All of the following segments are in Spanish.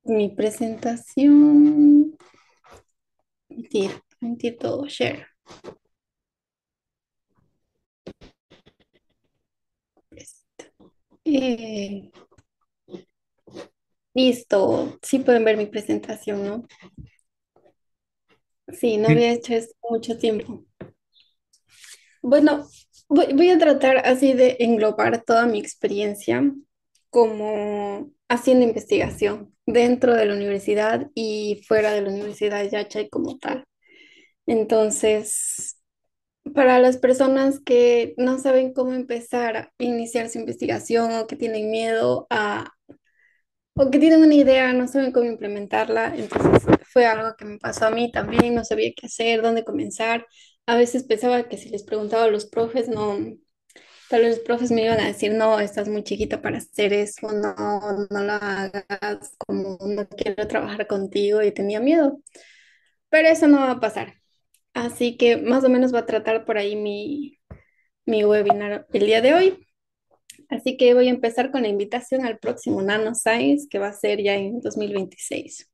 Mi presentación. Mentir todo, share. Eh, listo. Sí pueden ver mi presentación, ¿no? Sí, no Sí, había hecho esto mucho tiempo. Bueno, voy a tratar así de englobar toda mi experiencia como haciendo investigación dentro de la universidad y fuera de la universidad, Yachay como tal. Entonces, para las personas que no saben cómo empezar a iniciar su investigación o que tienen miedo o que tienen una idea, no saben cómo implementarla, entonces fue algo que me pasó a mí también, no sabía qué hacer, dónde comenzar. A veces pensaba que si les preguntaba a los profes, no, tal vez los profes me iban a decir, no, estás muy chiquita para hacer eso, no, no lo hagas, como no quiero trabajar contigo y tenía miedo, pero eso no va a pasar. Así que más o menos va a tratar por ahí mi webinar el día de hoy. Así que voy a empezar con la invitación al próximo NanoScience, que va a ser ya en 2026.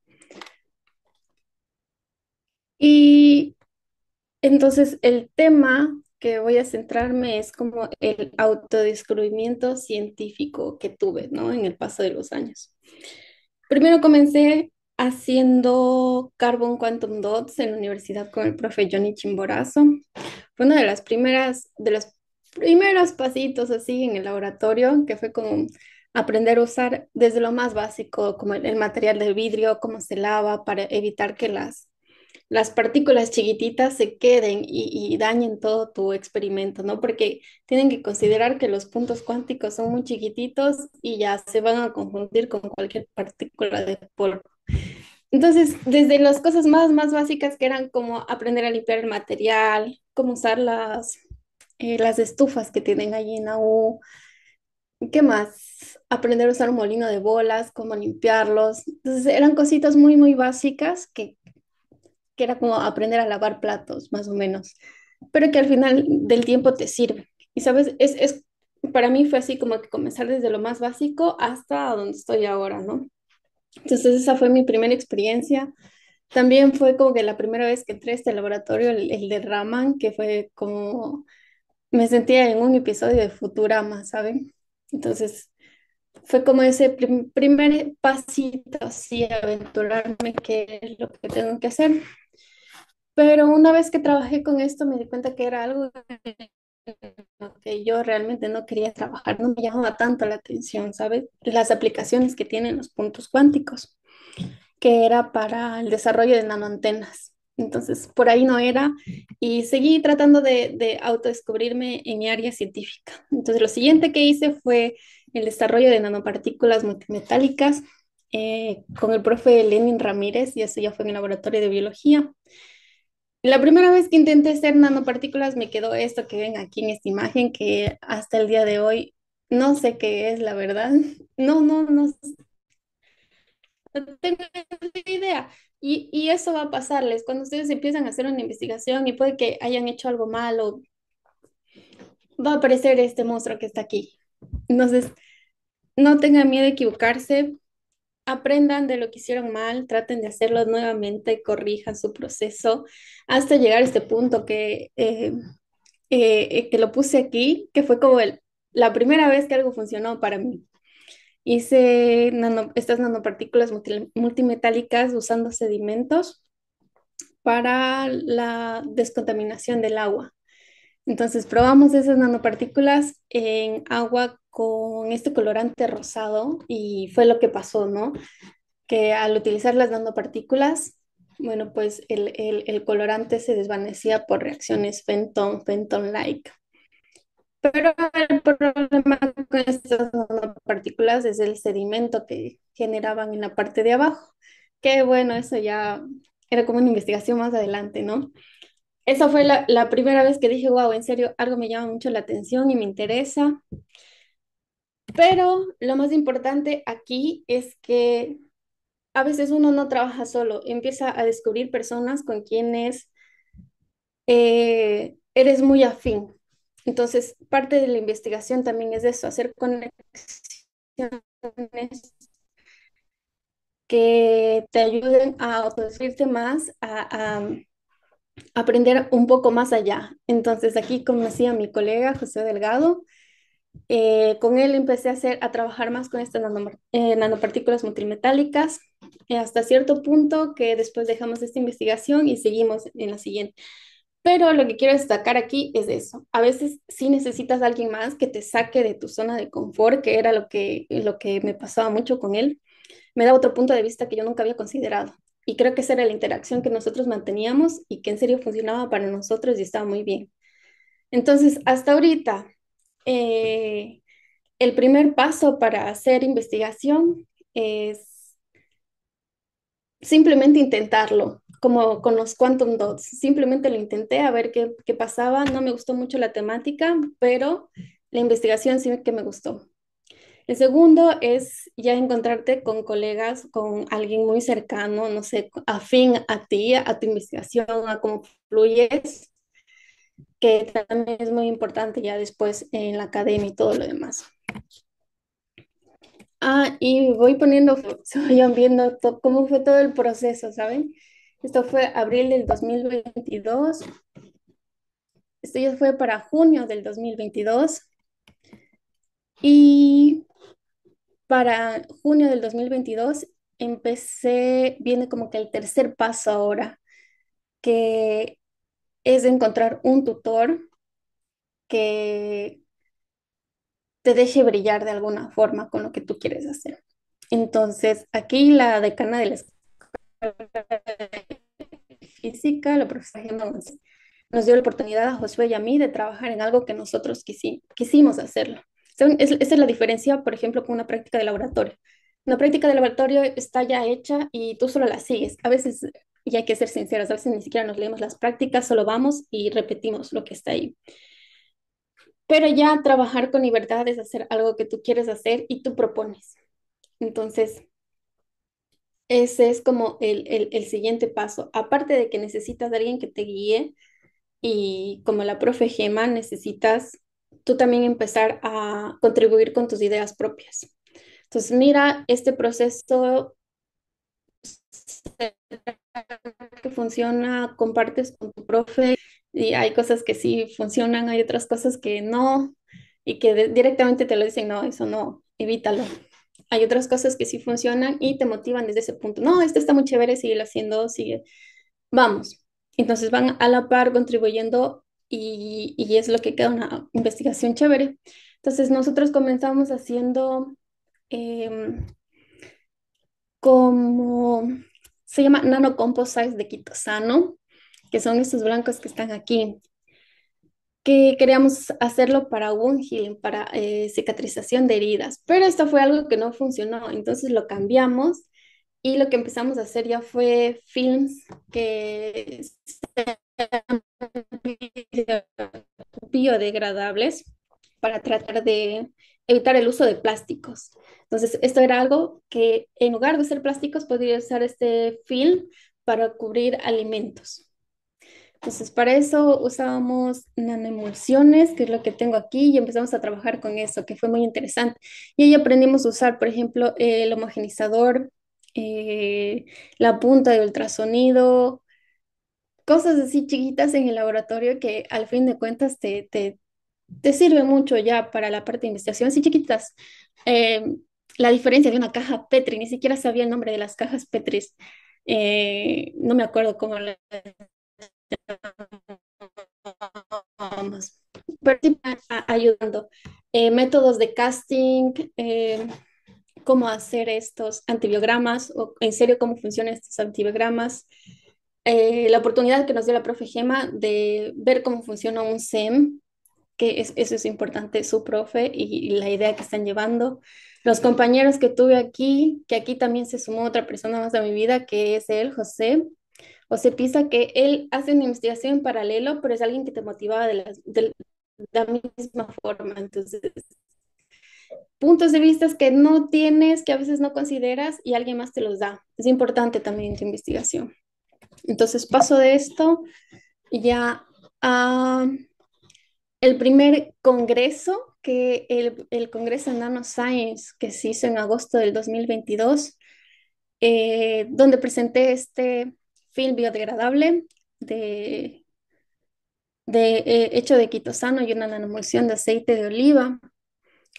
Y entonces el tema que voy a centrarme es como el autodescubrimiento científico que tuve, ¿no? En el paso de los años. Primero comencé haciendo Carbon Quantum Dots en la universidad con el profe Johnny Chimborazo. Fue una de las primeras, de los primeros pasitos así en el laboratorio, que fue como aprender a usar desde lo más básico, como el material del vidrio, cómo se lava para evitar que las partículas chiquititas se queden y dañen todo tu experimento, ¿no? Porque tienen que considerar que los puntos cuánticos son muy chiquititos y ya se van a confundir con cualquier partícula de polvo. Entonces, desde las cosas más básicas que eran como aprender a limpiar el material, cómo usar las estufas que tienen allí en la U, ¿qué más? Aprender a usar un molino de bolas, cómo limpiarlos. Entonces, eran cositas muy básicas que era como aprender a lavar platos, más o menos, pero que al final del tiempo te sirve. Y sabes, para mí fue así como que comenzar desde lo más básico hasta donde estoy ahora, ¿no? Entonces esa fue mi primera experiencia. También fue como que la primera vez que entré a este laboratorio, el de Raman, que fue como, me sentía en un episodio de Futurama, ¿saben? Entonces fue como ese primer pasito así, aventurarme, qué es lo que tengo que hacer. Pero una vez que trabajé con esto me di cuenta que era algo en lo que yo realmente no quería trabajar, no me llamaba tanto la atención, ¿sabes? Las aplicaciones que tienen los puntos cuánticos, que era para el desarrollo de nanoantenas. Entonces, por ahí no era y seguí tratando de autodescubrirme en mi área científica. Entonces, lo siguiente que hice fue el desarrollo de nanopartículas multimetálicas con el profe Lenin Ramírez, y eso ya fue en el laboratorio de biología. La primera vez que intenté hacer nanopartículas me quedó esto que ven aquí en esta imagen, que hasta el día de hoy no sé qué es, la verdad. No tengo idea. Y eso va a pasarles cuando ustedes empiezan a hacer una investigación y puede que hayan hecho algo mal o va a aparecer este monstruo que está aquí. Entonces, no tengan miedo de equivocarse, aprendan de lo que hicieron mal, traten de hacerlo nuevamente, corrijan su proceso hasta llegar a este punto que lo puse aquí, que fue como la primera vez que algo funcionó para mí. Hice estas nanopartículas multimetálicas usando sedimentos para la descontaminación del agua. Entonces probamos esas nanopartículas en agua con este colorante rosado y fue lo que pasó, ¿no? Que al utilizar las nanopartículas, bueno, pues el colorante se desvanecía por reacciones Fenton-like. Pero el problema con estas nanopartículas es el sedimento que generaban en la parte de abajo, que bueno, eso ya era como una investigación más adelante, ¿no? Esa fue la primera vez que dije, wow, en serio, algo me llama mucho la atención y me interesa, pero lo más importante aquí es que a veces uno no trabaja solo, empieza a descubrir personas con quienes eres muy afín. Entonces, parte de la investigación también es eso, hacer conexiones que te ayuden a autodescubrirte más, a aprender un poco más allá. Entonces aquí conocí a mi colega José Delgado. Con él empecé a trabajar más con estas nanopartículas multimetálicas, hasta cierto punto que después dejamos esta investigación y seguimos en la siguiente. Pero lo que quiero destacar aquí es eso. A veces sí necesitas a alguien más que te saque de tu zona de confort, que era lo que me pasaba mucho con él. Me da otro punto de vista que yo nunca había considerado. Y creo que esa era la interacción que nosotros manteníamos y que en serio funcionaba para nosotros y estaba muy bien. Entonces, hasta ahorita, eh, el primer paso para hacer investigación es simplemente intentarlo, como con los quantum dots. Simplemente lo intenté a ver qué pasaba. No me gustó mucho la temática, pero la investigación sí que me gustó. El segundo es ya encontrarte con colegas, con alguien muy cercano, no sé, afín a ti, a tu investigación, a cómo fluyes, que también es muy importante ya después en la academia y todo lo demás. Ah, y voy poniendo, se vayan viendo cómo fue todo el proceso, ¿saben? Esto fue abril del 2022. Esto ya fue para junio del 2022. Y para junio del 2022 viene como que el tercer paso ahora, que es encontrar un tutor que te deje brillar de alguna forma con lo que tú quieres hacer. Entonces, aquí la decana de la física, la profesora Gemma González, nos dio la oportunidad a Josué y a mí de trabajar en algo que nosotros quisimos hacerlo. Esa es la diferencia, por ejemplo, con una práctica de laboratorio. Una práctica de laboratorio está ya hecha y tú solo la sigues. A veces, y hay que ser sinceros, a veces ni siquiera nos leemos las prácticas, solo vamos y repetimos lo que está ahí. Pero ya trabajar con libertad es hacer algo que tú quieres hacer y tú propones. Entonces, ese es como el siguiente paso. Aparte de que necesitas de alguien que te guíe, y como la profe Gema, necesitas tú también empezar a contribuir con tus ideas propias. Entonces, mira, este proceso que funciona, compartes con tu profe y hay cosas que sí funcionan, hay otras cosas que no y que directamente te lo dicen, no, eso no, evítalo. Hay otras cosas que sí funcionan y te motivan desde ese punto. No, esto está muy chévere, sigue haciendo, sigue, vamos. Entonces van a la par contribuyendo y es lo que queda una investigación chévere. Entonces nosotros comenzamos haciendo em, como se llama nanocomposites de quitosano, que son estos blancos que están aquí, que queríamos hacerlo para wound healing, para cicatrización de heridas, pero esto fue algo que no funcionó, entonces lo cambiamos y lo que empezamos a hacer ya fue films que sean biodegradables para tratar de evitar el uso de plásticos. Entonces, esto era algo que en lugar de ser plásticos, podría usar este film para cubrir alimentos. Entonces, para eso usábamos nanoemulsiones, que es lo que tengo aquí, y empezamos a trabajar con eso, que fue muy interesante. Y ahí aprendimos a usar, por ejemplo, el homogenizador, eh, la punta de ultrasonido, cosas así chiquitas en el laboratorio que al fin de cuentas te sirve mucho ya para la parte de investigación, así chiquitas. Eh, la diferencia de una caja Petri, ni siquiera sabía el nombre de las cajas Petri. No me acuerdo cómo le llamamos, pero sí ayudando. Métodos de casting, cómo hacer estos antibiogramas, o en serio cómo funcionan estos antibiogramas. La oportunidad que nos dio la profe Gema de ver cómo funciona un SEM, eso es importante, su profe y la idea que están llevando. Los compañeros que tuve aquí, que aquí también se sumó otra persona más a mi vida, que es él, José Pisa, que él hace una investigación en paralelo, pero es alguien que te motivaba de la misma forma. Entonces, puntos de vista que no tienes, que a veces no consideras y alguien más te los da. Es importante también en tu investigación. Entonces, paso de esto ya a el primer congreso, el Congreso Nanoscience, que se hizo en agosto del 2022. donde presenté este film biodegradable de, hecho de quitosano y una nanomulsión de aceite de oliva.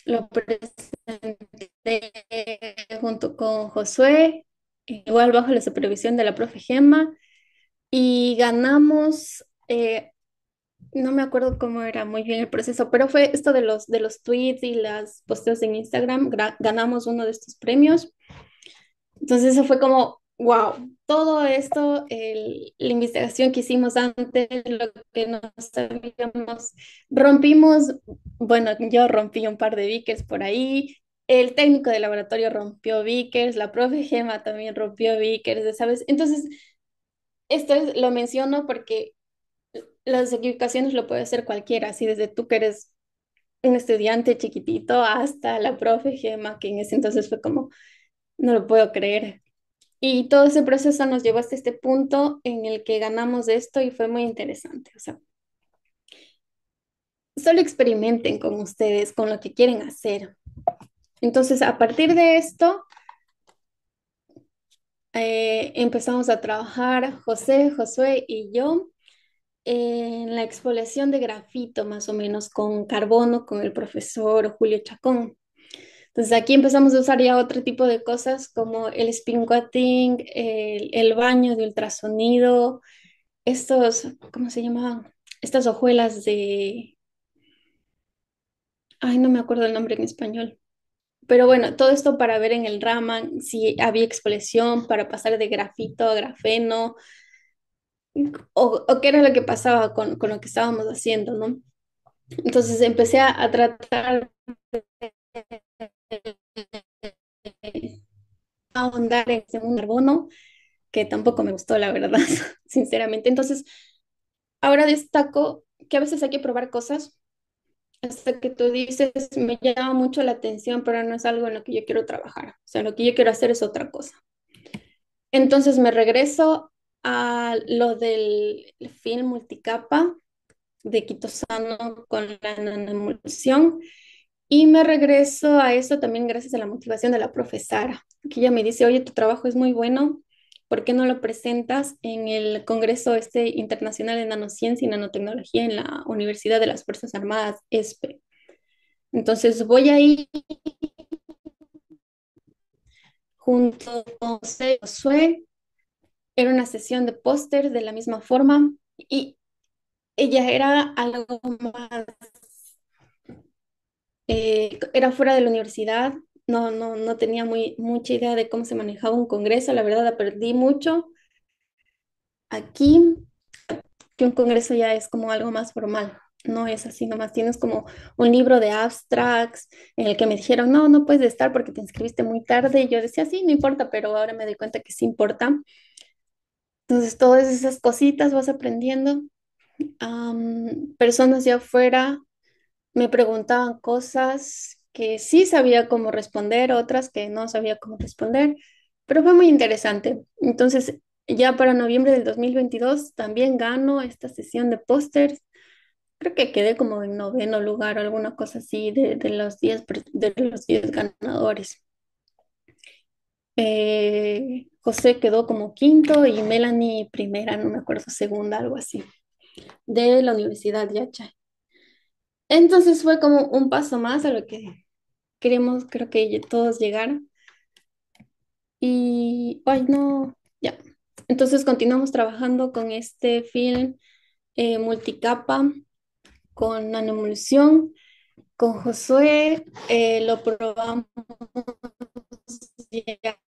Lo presenté junto con Josué, igual bajo la supervisión de la profe Gemma, y ganamos, no me acuerdo cómo era muy bien el proceso, pero fue esto de los tweets y las posteos en Instagram, ganamos uno de estos premios. Entonces eso fue como, wow, todo esto, la investigación que hicimos antes, lo que no sabíamos, rompimos, bueno, yo rompí un par de beakers por ahí, el técnico de laboratorio rompió beakers, la profe Gema también rompió beakers, ¿sabes? Entonces, lo menciono porque las equivocaciones lo puede hacer cualquiera, así desde tú que eres un estudiante chiquitito hasta la profe Gema, que en ese entonces fue como, no lo puedo creer. Y todo ese proceso nos llevó hasta este punto en el que ganamos esto y fue muy interesante. O sea, solo experimenten con ustedes, con lo que quieren hacer. Entonces, a partir de esto, empezamos a trabajar José, Josué y yo en la exfoliación de grafito, más o menos con carbono, con el profesor Julio Chacón. Entonces aquí empezamos a usar ya otro tipo de cosas como el spin coating, el baño de ultrasonido, estos, ¿cómo se llamaban? Estas hojuelas de, ay, no me acuerdo el nombre en español. Pero bueno, todo esto para ver en el Raman si había expresión, para pasar de grafito a grafeno, o qué era lo que pasaba con lo que estábamos haciendo, ¿no? Entonces empecé a tratar de ahondar en un carbono, que tampoco me gustó, la verdad, sinceramente. Entonces, ahora destaco que a veces hay que probar cosas hasta que tú dices, me llama mucho la atención, pero no es algo en lo que yo quiero trabajar. O sea, lo que yo quiero hacer es otra cosa. Entonces me regreso a lo del film multicapa de quitosano con la nanoemulsión y me regreso a eso también gracias a la motivación de la profesora, que ella me dice, oye, tu trabajo es muy bueno, ¿por qué no lo presentas en el Congreso este Internacional de Nanociencia y Nanotecnología en la Universidad de las Fuerzas Armadas, ESPE? Entonces voy ahí junto con Josué, era una sesión de pósters de la misma forma y ella era algo más, era fuera de la universidad, no tenía mucha idea de cómo se manejaba un congreso, la verdad aprendí mucho aquí, que un congreso ya es como algo más formal. No es así nomás, tienes como un libro de abstracts en el que me dijeron, no, no puedes estar porque te inscribiste muy tarde. Y yo decía, sí, no importa, pero ahora me doy cuenta que sí importa. Entonces, todas esas cositas vas aprendiendo. Personas de afuera me preguntaban cosas que sí sabía cómo responder, otras que no sabía cómo responder, pero fue muy interesante. Entonces, ya para noviembre del 2022 también gano esta sesión de pósters. Creo que quedé como en noveno lugar o alguna cosa así de los 10 de los 10 ganadores. José quedó como quinto y Melanie primera, no me acuerdo, segunda, algo así, de la Universidad de Yacha. Entonces fue como un paso más a lo que queremos, creo que todos llegar. Y, ay, no, ya. Entonces continuamos trabajando con este film multicapa, con nanomulsión, con Josué, lo probamos ya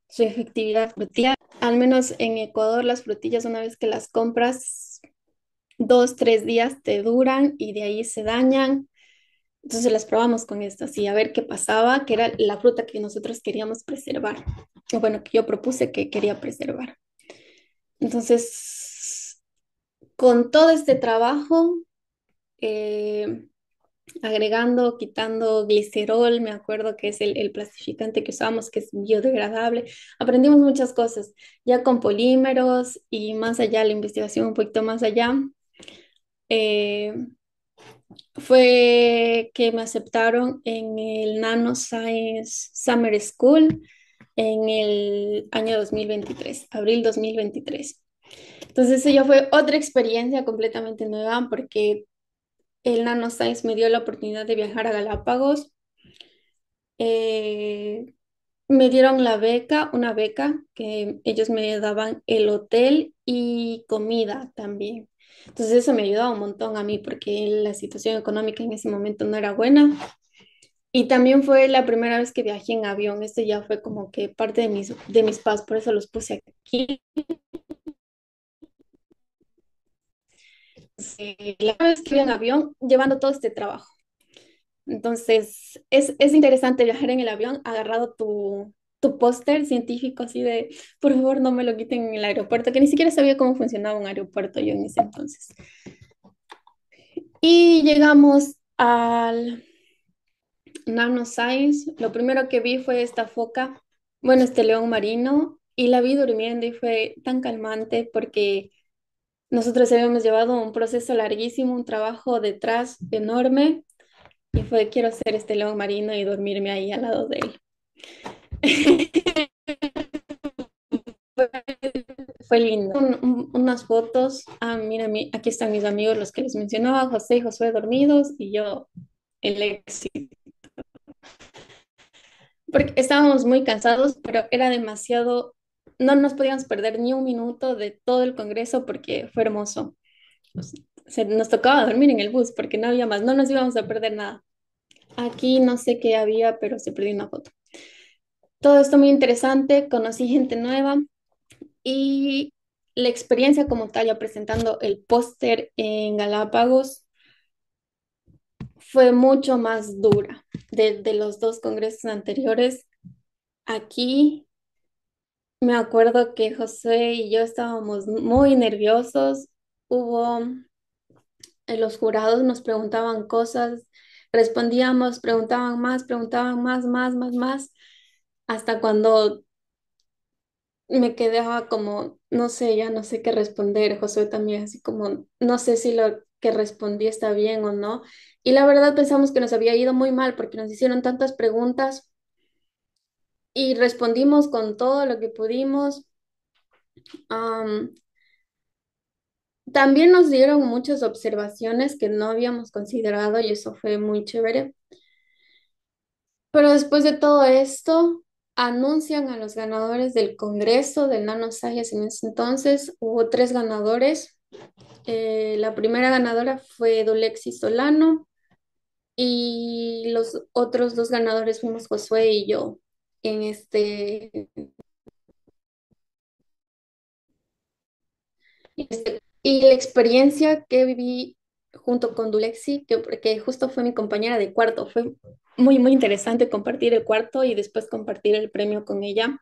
su efectividad frutilla. Al menos en Ecuador las frutillas una vez que las compras, 2, 3 días te duran y de ahí se dañan. Entonces las probamos con esto, así a ver qué pasaba, que era la fruta que nosotros queríamos preservar, o bueno, que yo propuse que quería preservar. Entonces, con todo este trabajo, eh, agregando, quitando glicerol, me acuerdo que es el plastificante que usamos, que es biodegradable, aprendimos muchas cosas, ya con polímeros y más allá, la investigación un poquito más allá. eh, Fue que me aceptaron en el Nanoscience Summer School. en el año 2023, abril 2023. Entonces, eso ya fue otra experiencia completamente nueva porque el Nanoscience me dio la oportunidad de viajar a Galápagos. Eh, Me dieron la beca, una beca que ellos me daban el hotel y comida también. Entonces eso me ayudaba un montón a mí porque la situación económica en ese momento no era buena. Y también fue la primera vez que viajé en avión. Esto ya fue como que parte de mis pasos, por eso los puse aquí. La primera vez que viajé en avión llevando todo este trabajo. Entonces, es interesante viajar en el avión agarrado tu póster científico así de, por favor, no me lo quiten en el aeropuerto, que ni siquiera sabía cómo funcionaba un aeropuerto yo en ese entonces. Y llegamos al Nanoscience. Lo primero que vi fue esta foca, bueno, este león marino, y la vi durmiendo y fue tan calmante porque nosotros habíamos llevado un proceso larguísimo, un trabajo detrás enorme, y fue, quiero ser este león marino y dormirme ahí al lado de él. Fue lindo. Unas fotos. Ah, mira, aquí están mis amigos, los que les mencionaba, José y Josué dormidos y yo el éxito. Porque estábamos muy cansados, pero era demasiado, no nos podíamos perder ni un minuto de todo el congreso porque fue hermoso. Nos tocaba dormir en el bus porque no había más, no nos íbamos a perder nada. Aquí no sé qué había, pero se perdió una foto. Todo esto muy interesante, conocí gente nueva. Y la experiencia como tal, ya presentando el póster en Galápagos, fue mucho más dura de los dos congresos anteriores. Aquí me acuerdo que José y yo estábamos muy nerviosos. Hubo, los jurados nos preguntaban cosas, respondíamos, preguntaban más, hasta cuando me quedaba como, no sé, ya no sé qué responder. Josué también, así como, no sé si lo que respondí está bien o no. Y la verdad pensamos que nos había ido muy mal porque nos hicieron tantas preguntas y respondimos con todo lo que pudimos. Am, También nos dieron muchas observaciones que no habíamos considerado y eso fue muy chévere. Pero después de todo esto, anuncian a los ganadores del Congreso del Nano Science en ese entonces. Hubo tres ganadores. La primera ganadora fue Dolexy Solano y los otros dos ganadores fuimos Josué y yo. En y la experiencia que viví junto con Dulexi, que porque justo fue mi compañera de cuarto, fue muy interesante compartir el cuarto y después compartir el premio con ella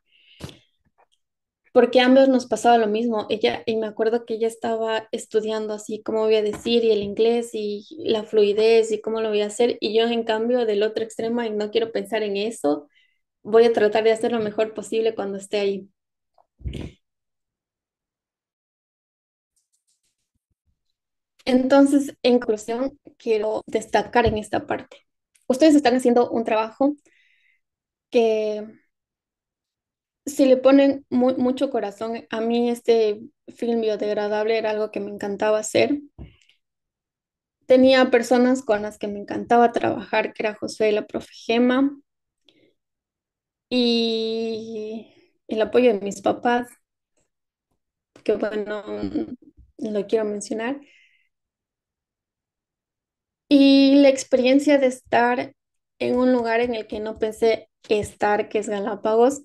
porque a ambos nos pasaba lo mismo. Ella, y me acuerdo que ella estaba estudiando así cómo voy a decir y el inglés y la fluidez y cómo lo voy a hacer. Y yo, en cambio, del otro extremo y no quiero pensar en eso, voy a tratar de hacer lo mejor posible cuando esté ahí. Entonces, en conclusión, quiero destacar en esta parte. Ustedes están haciendo un trabajo que si le ponen mucho corazón, a mí este film biodegradable era algo que me encantaba hacer. Tenía personas con las que me encantaba trabajar, que era José y la profe Gema, y el apoyo de mis papás, que bueno, lo quiero mencionar, y la experiencia de estar en un lugar en el que no pensé estar, que es Galápagos.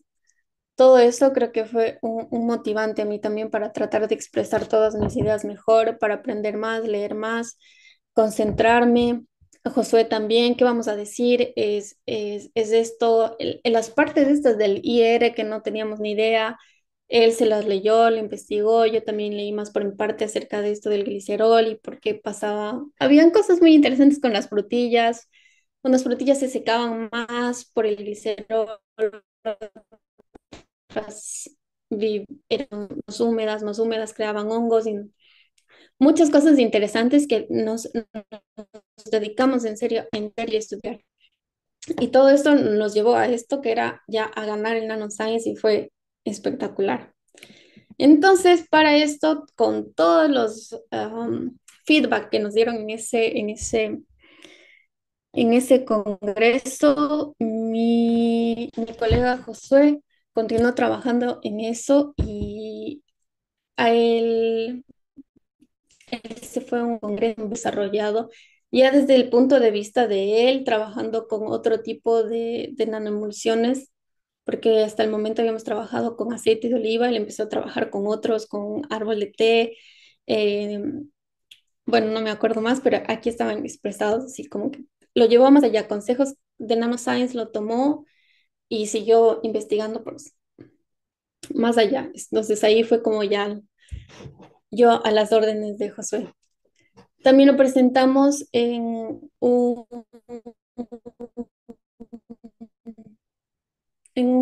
Todo eso creo que fue un motivante a mí también para tratar de expresar todas mis ideas mejor, para aprender más, leer más, concentrarme. A Josué también, ¿qué vamos a decir? Es esto, las partes estas del IR que no teníamos ni idea, él se las leyó, lo investigó, yo también leí más por mi parte acerca de esto del glicerol y por qué pasaba. Habían cosas muy interesantes con las frutillas, cuando las frutillas se secaban más por el glicerol, otras eran más húmedas, creaban hongos y muchas cosas interesantes que nos dedicamos en serio a estudiar. Y todo esto nos llevó a esto que era ya a ganar el nanoscience y fue espectacular. Entonces, para esto, con todos los feedback que nos dieron en ese congreso, mi colega Josué continuó trabajando en eso y a ese fue un congreso desarrollado ya desde el punto de vista de él, trabajando con otro tipo de nanoemulsiones, porque hasta el momento habíamos trabajado con aceite de oliva, él empezó a trabajar con otros, con árbol de té, eh, bueno, no me acuerdo más, pero aquí estaban expresados así como que lo llevó más allá, consejos de nanoscience lo tomó y siguió investigando pues, más allá. Entonces ahí fue como ya yo a las órdenes de Josué. También lo presentamos en un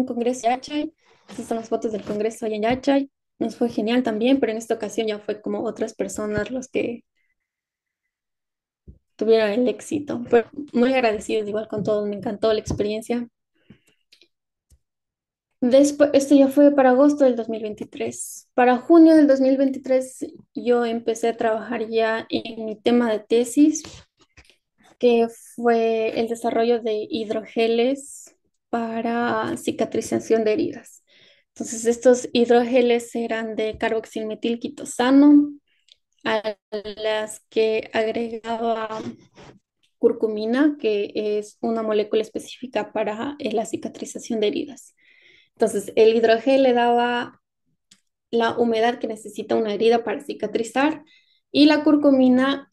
congreso en Yachay. Estas son las fotos del congreso allá en Yachay. Nos fue genial también, pero en esta ocasión ya fue como otras personas los que tuvieron el éxito. Pero muy agradecidos igual con todos, me encantó la experiencia. Después, esto ya fue para agosto del 2023. Para junio del 2023 yo empecé a trabajar ya en mi tema de tesis, que fue el desarrollo de hidrogeles para cicatrización de heridas. Entonces, estos hidrogeles eran de carboxilmetilquitosano, a las que agregaba curcumina, que es una molécula específica para la cicatrización de heridas. Entonces, el hidrogel le daba la humedad que necesita una herida para cicatrizar y la curcumina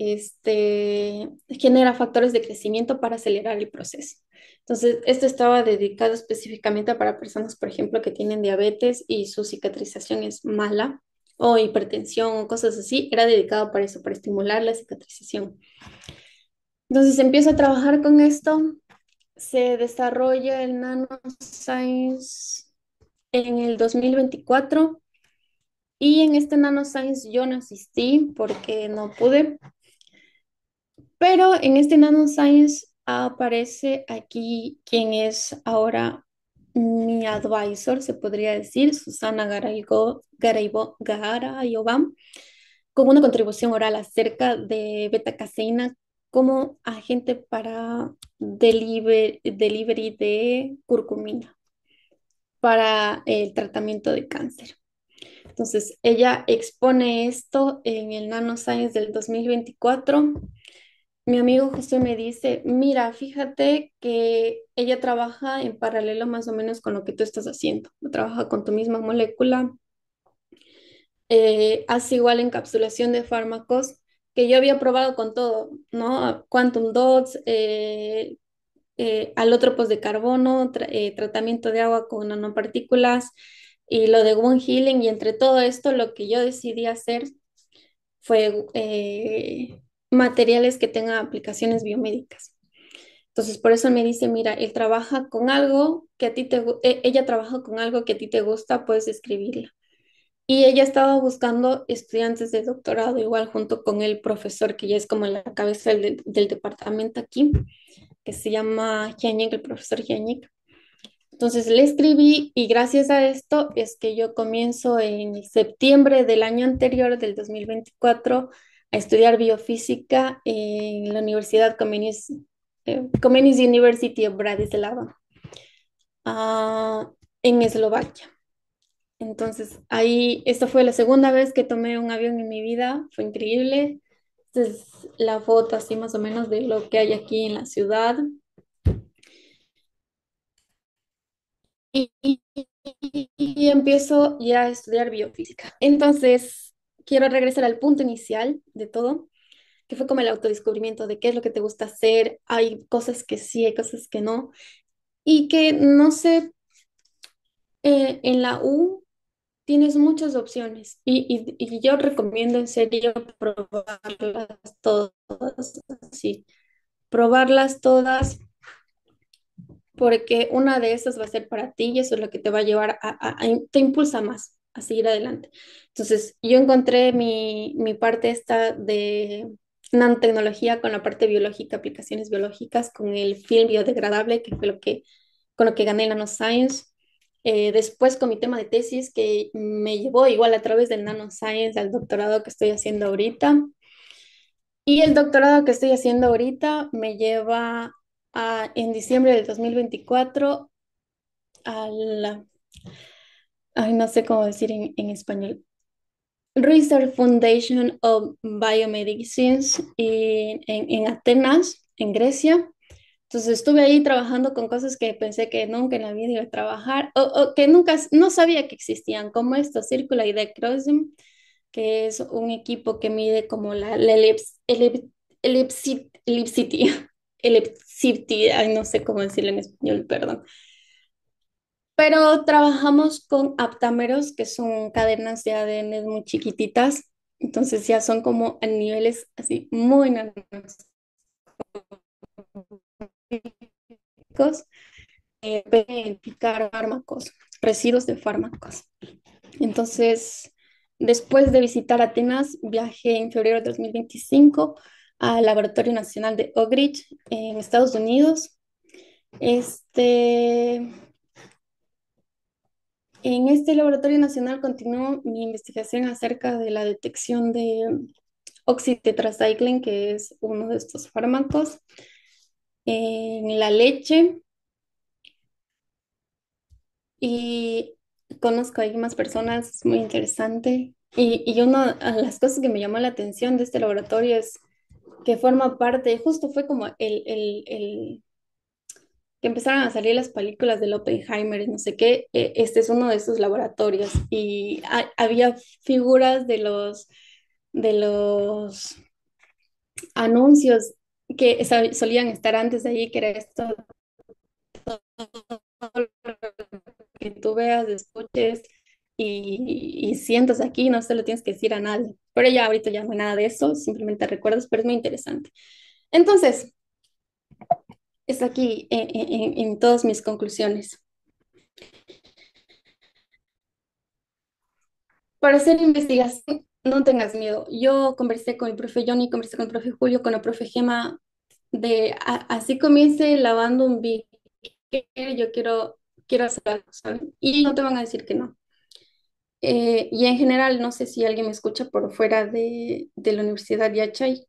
genera factores de crecimiento para acelerar el proceso. Entonces, esto estaba dedicado específicamente para personas, por ejemplo, que tienen diabetes y su cicatrización es mala o hipertensión o cosas así. Era dedicado para eso, para estimular la cicatrización. Entonces, empiezo a trabajar con esto. Se desarrolla el nanoscience en el 2024. Y en este nanoscience yo no asistí porque no pude, pero en este nanoscience aparece aquí quien es ahora mi advisor, se podría decir, Susana Garayobam, con una contribución oral acerca de betacaseína como agente para delivery de curcumina para el tratamiento de cáncer. Entonces, ella expone esto en el Nanoscience del 2024. Mi amigo José me dice, mira, fíjate que ella trabaja en paralelo más o menos con lo que tú estás haciendo. Trabaja con tu misma molécula, hace igual encapsulación de fármacos que yo había probado con todo, ¿no? Quantum dots, alótropos de carbono, tratamiento de agua con nanopartículas y lo de Wound Healing. Y entre todo esto, lo que yo decidí hacer fue materiales que tengan aplicaciones biomédicas. Entonces, por eso me dice, mira, él trabaja con algo que a ti ella trabaja con algo que a ti te gusta, puedes escribirla. Y ella estaba buscando estudiantes de doctorado, igual junto con el profesor, que ya es como la cabeza del departamento aquí, que se llama Giannick, el profesor Giannick. Entonces le escribí y gracias a esto es que yo comienzo en septiembre del año anterior, del 2024, a estudiar biofísica en la Universidad Comenius University of Bratislava, ah, en Eslovaquia. Entonces ahí, esta fue la segunda vez que tomé un avión en mi vida, fue increíble. Esta es la foto así más o menos de lo que hay aquí en la ciudad. Y empiezo ya a estudiar biofísica. Entonces, quiero regresar al punto inicial de todo, que fue como el autodescubrimiento de qué es lo que te gusta hacer. Hay cosas que sí, hay cosas que no. Y que no sé, en la U tienes muchas opciones y yo recomiendo en serio probarlas todas, sí, probarlas todas porque una de esas va a ser para ti y eso es lo que te va a llevar te impulsa más a seguir adelante. Entonces, yo encontré mi parte esta de nanotecnología con la parte biológica, aplicaciones biológicas, con el film biodegradable, que fue con lo que gané en Nanoscience. Después con mi tema de tesis, que me llevó igual a través del Nanoscience al doctorado que estoy haciendo ahorita. Y el doctorado que estoy haciendo ahorita me lleva en diciembre del 2024 a la, ay, no sé cómo decir en español, Research Foundation of Biomedicines en Atenas, en Grecia. Entonces estuve ahí trabajando con cosas que pensé que nunca en la vida iba a trabajar o que nunca, no sabía que existían, como esto, Circular y Decrosum, que es un equipo que mide como ellipsity, ellipsity, ay, no sé cómo decirlo en español, perdón. Pero trabajamos con aptámeros, que son cadenas de ADN muy chiquititas, entonces ya son como a niveles así muy nanómetros, identificar fármacos, residuos de fármacos. Entonces, después de visitar Atenas, viajé en febrero de 2025 al Laboratorio Nacional de Oak Ridge en Estados Unidos. Este, en este laboratorio nacional continúo mi investigación acerca de la detección de oxitetracycline, que es uno de estos fármacos, en la leche. Y conozco ahí más personas, es muy interesante. Y una de las cosas que me llamó la atención de este laboratorio es que forma parte, justo fue como que empezaron a salir las películas del Oppenheimer y no sé qué, este es uno de esos laboratorios y había figuras de los anuncios que solían estar antes de ahí, que era esto que tú veas, escuches y sientas aquí, no se lo tienes que decir a nadie. Pero ya ahorita ya no hay nada de eso, simplemente recuerdas, pero es muy interesante. Entonces, es aquí en todas mis conclusiones. Para hacer investigación, no tengas miedo. Yo conversé con el profe Johnny, conversé con el profe Julio, con el profe Gema, así comience lavando un beaker, yo quiero hacer algo, ¿saben? Y no te van a decir que no. Y en general, no sé si alguien me escucha por fuera de la Universidad de Yachay,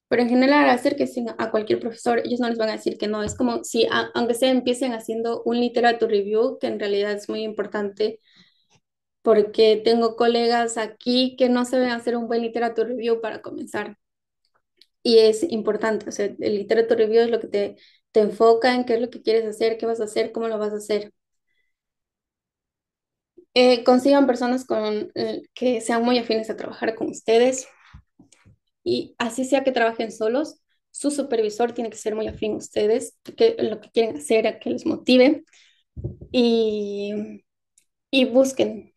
pero en general, acérquense a cualquier profesor, ellos no les van a decir que no. Es como si, aunque sea, empiecen haciendo un literature review, que en realidad es muy importante, porque tengo colegas aquí que no saben hacer un buen literature review para comenzar. Y es importante, o sea, el literature review es lo que te enfoca en qué es lo que quieres hacer, qué vas a hacer, cómo lo vas a hacer. Consigan personas que sean muy afines a trabajar con ustedes y así sea que trabajen solos, su supervisor tiene que ser muy afín a ustedes, que lo que quieren hacer, a que les motive y, y busquen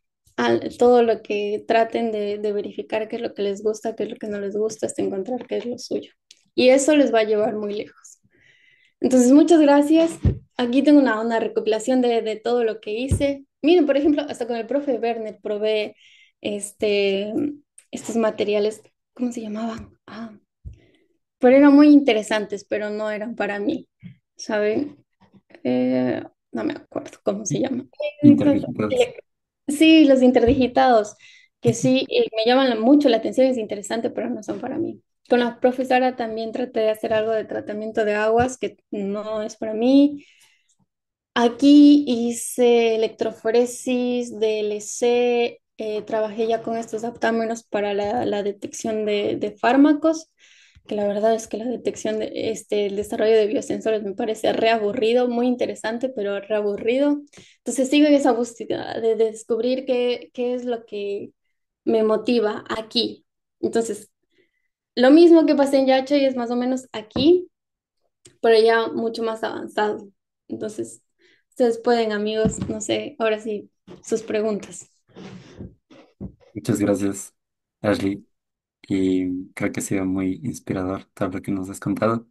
todo lo que traten de verificar qué es lo que les gusta, qué es lo que no les gusta, hasta encontrar qué es lo suyo. Y eso les va a llevar muy lejos. Entonces, muchas gracias. Aquí tengo una recopilación de todo lo que hice. Miren, por ejemplo, hasta con el profe Werner probé este, estos materiales, ¿cómo se llamaban? Pero eran muy interesantes, pero no eran para mí, ¿saben? No me acuerdo cómo se llama. Interdigitados. Sí, los interdigitados, que sí, me llaman mucho la atención, es interesante, pero no son para mí. Con la profesora también traté de hacer algo de tratamiento de aguas, que no es para mí. Aquí hice electroforesis, DLC, trabajé ya con estos aptámeros para la detección de fármacos, que la verdad es que la detección el desarrollo de biosensores me parece re aburrido, muy interesante, pero re aburrido. Entonces sigo en esa búsqueda de descubrir qué es lo que me motiva aquí. Entonces, lo mismo que pasé en Yacha y es más o menos aquí, pero ya mucho más avanzado. Entonces, ustedes pueden, amigos, no sé, ahora sí, sus preguntas. Muchas gracias, Ashley. Y creo que ha sido muy inspirador todo lo que nos has contado.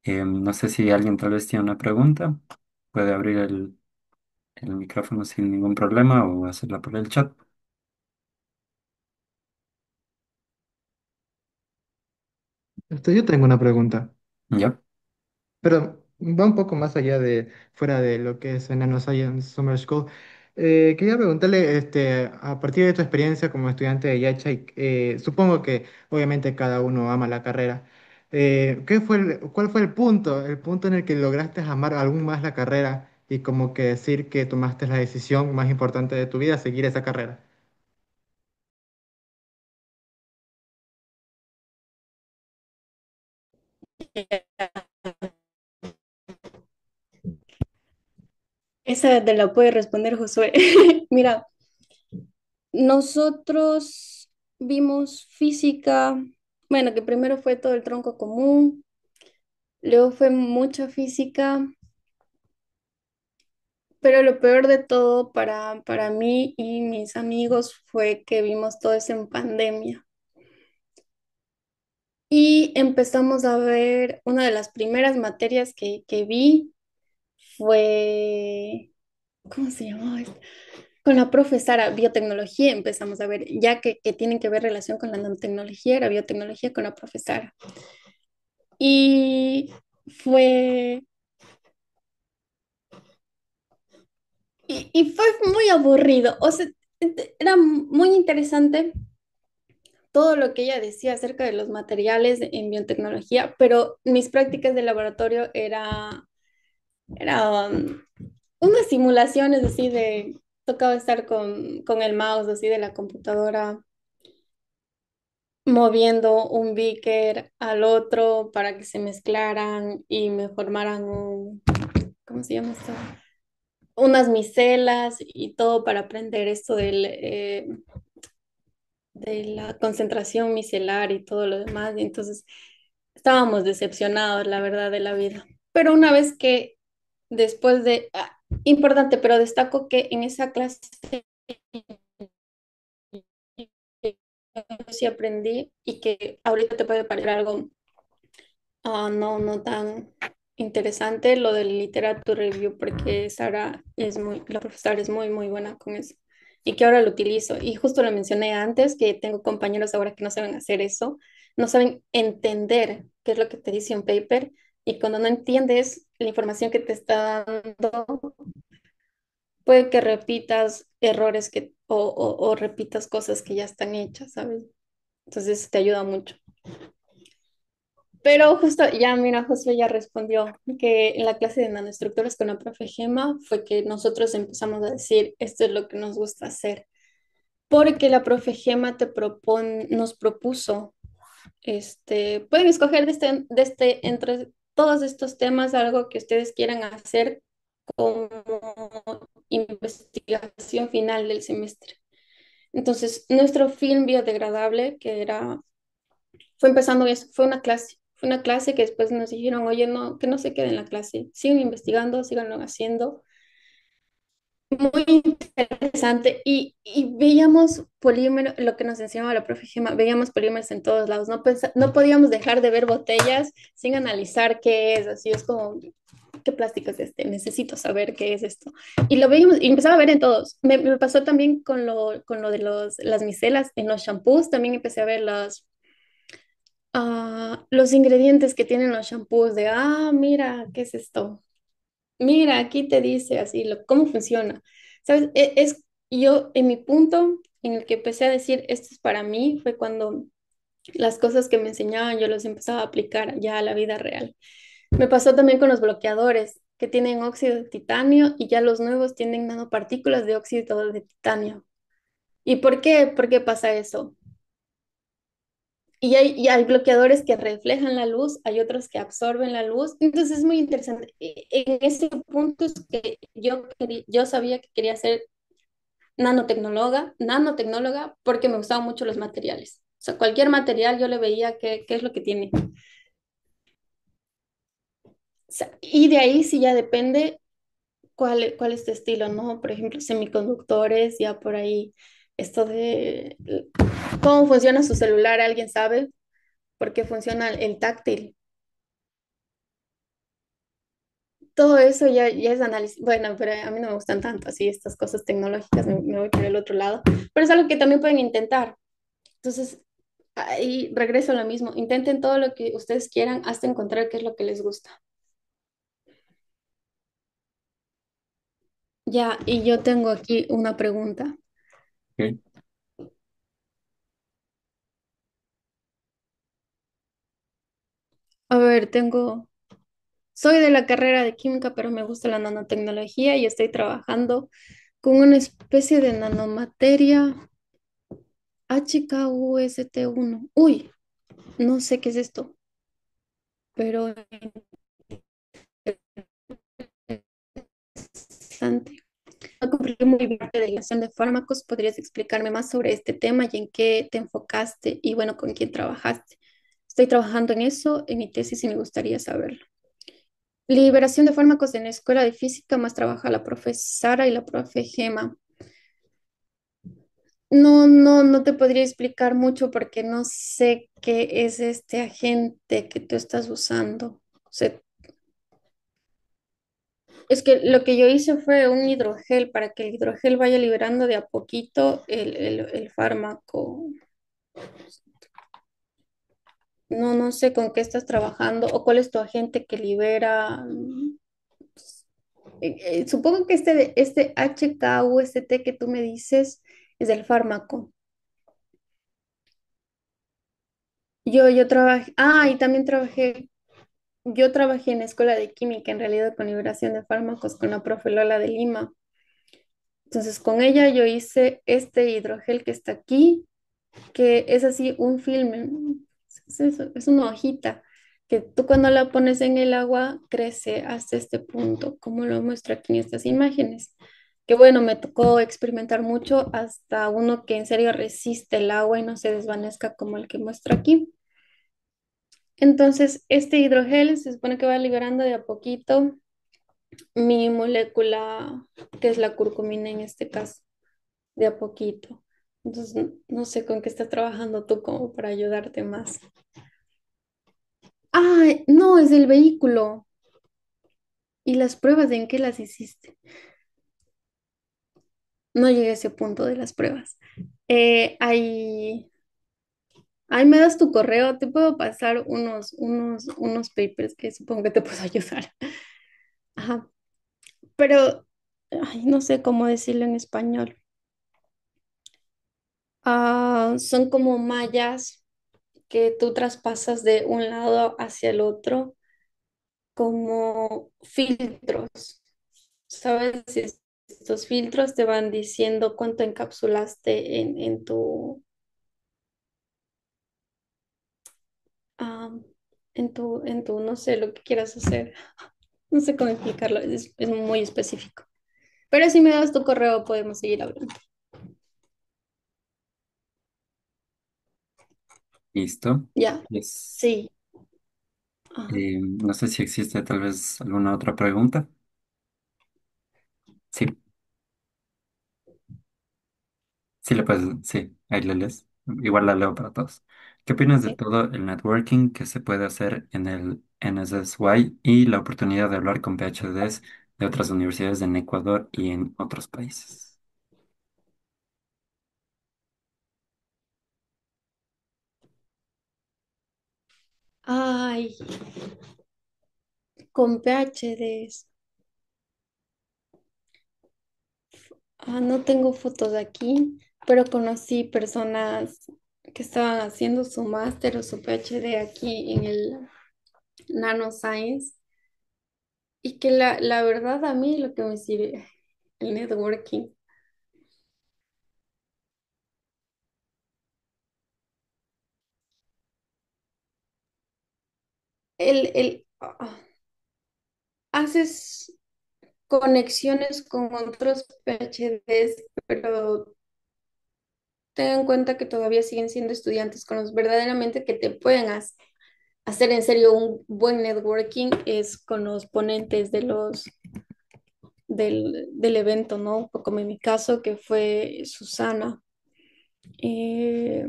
No sé si alguien tal vez tiene una pregunta. Puede abrir el micrófono sin ningún problema o hacerla por el chat. Yo tengo una pregunta. ¿Ya? Pero va un poco más allá de, fuera de lo que es Nanoscience Summer School. Quería preguntarle, a partir de tu experiencia como estudiante de Yachay, supongo que obviamente cada uno ama la carrera. ¿Cuál fue el punto en el que lograste amar aún más la carrera y como que decir que tomaste la decisión más importante de tu vida, seguir esa carrera? Esa te la puede responder Josué. Mira, nosotros vimos física, bueno, que primero fue todo el tronco común, luego fue mucha física, pero lo peor de todo para mí y mis amigos fue que vimos todo eso en pandemia. Y empezamos a ver, una de las primeras materias que vi fue, ¿cómo se llamaba esto? Con la profesora biotecnología empezamos a ver, ya que tienen que ver relación con la nanotecnología, era biotecnología con la profesora. Y fue, y fue muy aburrido, o sea, era muy interesante todo lo que ella decía acerca de los materiales en biotecnología, pero mis prácticas de laboratorio era unas simulaciones así de, tocaba estar con el mouse así de la computadora moviendo un beaker al otro para que se mezclaran y me formaran un, ¿cómo se llama esto? Unas micelas y todo para aprender esto de la concentración micelar y todo lo demás. Y entonces estábamos decepcionados, la verdad, de la vida. Pero una vez que después de, importante, pero destaco que en esa clase sí aprendí y que ahorita te puede parecer algo no tan interesante lo del literature review porque Sara es muy, la profesora es muy, muy buena con eso y que ahora lo utilizo. Y justo lo mencioné antes, que tengo compañeros ahora que no saben hacer eso, no saben entender qué es lo que te dice un paper y cuando no entiendes la información que te está dando, puede que repitas errores o repitas cosas que ya están hechas, ¿sabes? Entonces te ayuda mucho. Pero justo ya, mira, Josué ya respondió que en la clase de nanoestructuras con la profe Gema fue que nosotros empezamos a decir, esto es lo que nos gusta hacer, porque la profe Gema nos propuso, pueden escoger entre todos estos temas algo que ustedes quieran hacer como investigación final del semestre. Entonces, nuestro film biodegradable, fue empezando eso, fue una clase que después nos dijeron, oye, no, que no se quede en la clase, sigan investigando, síganlo haciendo. Muy interesante. Y veíamos polímeros, lo que nos enseñaba la profe Gema, veíamos polímeros en todos lados, no podíamos dejar de ver botellas sin analizar qué es, así es como, ¿qué plástico es este? Necesito saber qué es esto. Y lo veíamos, y empezaba a ver en todos. Me pasó también con lo de las micelas, en los shampoos, también empecé a ver los ingredientes que tienen los shampoos de, mira, ¿qué es esto? Mira, aquí te dice así, cómo funciona. ¿Sabes? Yo, en mi punto en el que empecé a decir, esto es para mí, fue cuando las cosas que me enseñaban yo los empezaba a aplicar ya a la vida real. Me pasó también con los bloqueadores que tienen óxido de titanio y ya los nuevos tienen nanopartículas de óxido de titanio. ¿Y por qué? ¿Por qué pasa eso? Y hay bloqueadores que reflejan la luz, hay otros que absorben la luz. Entonces es muy interesante. En ese punto es que yo sabía que quería ser nanotecnóloga, porque me gustaban mucho los materiales. O sea, cualquier material yo le veía qué es lo que tiene. O sea, y de ahí sí ya depende cuál es tu estilo, ¿no? Por ejemplo, semiconductores, ya por ahí, esto de cómo funciona su celular, ¿alguien sabe? ¿Por qué funciona el táctil? Todo eso ya es análisis. Bueno, pero a mí no me gustan tanto así estas cosas tecnológicas, me voy por el otro lado. Pero es algo que también pueden intentar. Entonces, ahí regreso a lo mismo. Intenten todo lo que ustedes quieran hasta encontrar qué es lo que les gusta. Ya, y yo tengo aquí una pregunta. Ok. A ver, soy de la carrera de química, pero me gusta la nanotecnología y estoy trabajando con una especie de nanomateria HKUST1. Uy, no sé qué es esto, pero interesante. No comprendí muy bien la relación de fármacos. ¿Podrías explicarme más sobre este tema y en qué te enfocaste y bueno, con quién trabajaste? Estoy trabajando en eso, en mi tesis y me gustaría saberlo. Liberación de fármacos en la escuela de física, más trabaja la profe Sara y la profe Gema. No te podría explicar mucho porque no sé qué es este agente que tú estás usando. O sea, es que lo que yo hice fue un hidrogel para que el hidrogel vaya liberando de a poquito el fármaco. No sé con qué estás trabajando o cuál es tu agente que libera. Supongo que este HKUST que tú me dices es del fármaco. Yo trabajé, y también yo trabajé en escuela de química, en realidad con liberación de fármacos con la profe Lola de Lima. Entonces, con ella yo hice este hidrogel que está aquí, que es así un filme, es una hojita que tú cuando la pones en el agua crece hasta este punto, como lo muestro aquí en estas imágenes. Que bueno, me tocó experimentar mucho hasta uno que en serio resiste el agua y no se desvanezca como el que muestro aquí. Entonces, este hidrogel se supone que va liberando de a poquito mi molécula, que es la curcumina en este caso, de a poquito. Entonces, no sé con qué estás trabajando tú como para ayudarte más. No, es el vehículo. ¿Y las pruebas en qué las hiciste? No llegué a ese punto de las pruebas. Ahí me das tu correo, te puedo pasar unos papers que supongo que te puedo ayudar. Ajá, pero no sé cómo decirlo en español. Son como mallas que tú traspasas de un lado hacia el otro, como filtros. ¿Sabes? Estos filtros te van diciendo cuánto encapsulaste ah, no sé, lo que quieras hacer. No sé cómo explicarlo, es muy específico. Pero si me das tu correo, podemos seguir hablando. Listo. Ya, Yes. sí. Ajá. No sé si existe tal vez alguna otra pregunta. Sí, sí le puedes, sí, ahí le lees. Igual la leo para todos. ¿Qué opinas de Sí. todo el networking que se puede hacer en el NSSY y la oportunidad de hablar con PhDs de otras universidades en Ecuador y en otros países? Ay, con PhDs. No tengo fotos aquí, pero conocí personas que estaban haciendo su máster o su PhD aquí en el Nanoscience y que la verdad a mí lo que me sirve, el networking. Haces conexiones con otros PhDs, pero ten en cuenta que todavía siguen siendo estudiantes con los verdaderamente que te pueden hacer en serio un buen networking es con los ponentes del evento, ¿no? Como en mi caso, que fue Susana. Eh,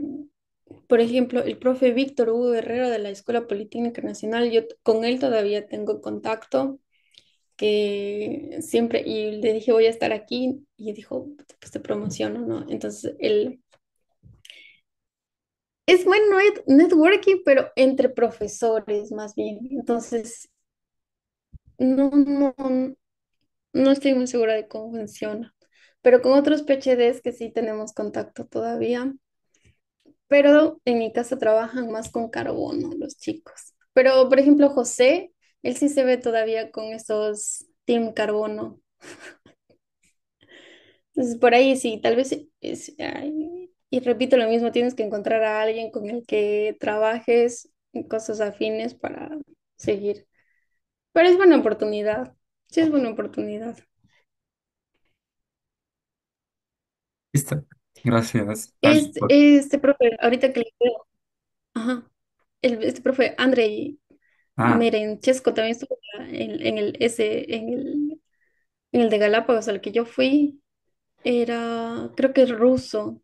por ejemplo, el profe Víctor Hugo Guerrero de la Escuela Politécnica Nacional, yo con él todavía tengo contacto, que siempre, y le dije voy a estar aquí, y dijo, pues te promociono, ¿no? Entonces, él es buen networking, pero entre profesores más bien. Entonces, no, no, no estoy muy segura de cómo funciona. Pero con otros PhDs que sí tenemos contacto todavía. Pero en mi casa trabajan más con carbono los chicos. Pero, por ejemplo, José, él sí se ve todavía con esos Team Carbono. Entonces, por ahí sí, tal vez ay, y repito lo mismo, tienes que encontrar a alguien con el que trabajes en cosas afines para seguir. Pero es buena oportunidad, sí es buena oportunidad. Listo. Gracias, Ashley, por... Este profe, ahorita que le veo, ajá, este profe Andrei Ah, Merenchesco también estuvo en el de Galápagos al que yo fui, era, creo que es ruso.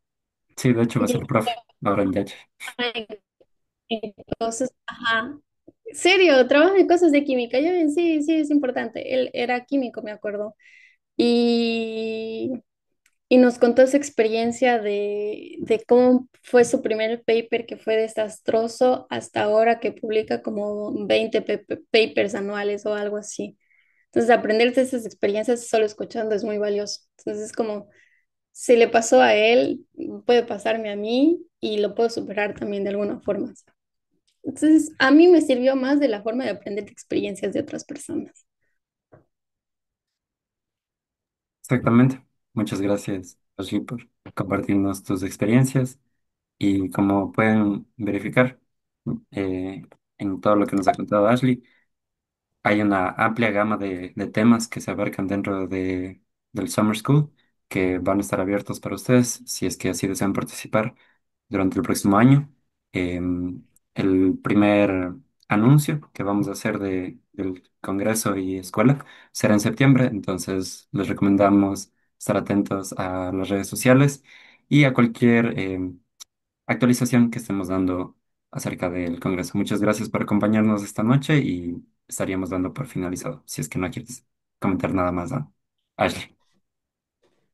sí, de hecho va a Y ser profe ahora en Yache. en cosas, ajá. Serio, trabaja en cosas de química. Yo, sí, sí, es importante. Él era químico, me acuerdo. Y, y nos contó su experiencia de cómo fue su primer paper, que fue desastroso, hasta ahora que publica como 20 papers anuales o algo así. Entonces, aprender de esas experiencias solo escuchando es muy valioso. Entonces, es como, si le pasó a él, puede pasarme a mí y lo puedo superar también de alguna forma. Entonces, a mí me sirvió más de la forma de aprender de experiencias de otras personas. Exactamente. Muchas gracias, Ashley, por compartirnos tus experiencias. Y como pueden verificar en todo lo que nos ha contado Ashley, hay una amplia gama de temas que se abarcan dentro del Summer School que van a estar abiertos para ustedes si es que así desean participar durante el próximo año. El primer anuncio que vamos a hacer del Congreso y Escuela será en septiembre, entonces les recomendamos estar atentos a las redes sociales y a cualquier actualización que estemos dando acerca del Congreso. Muchas gracias por acompañarnos esta noche y estaríamos dando por finalizado, si es que no quieres comentar nada más, ¿no? Ashley.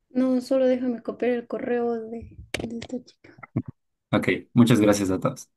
No, solo déjame copiar el correo de esta chica. Ok, muchas gracias a todos.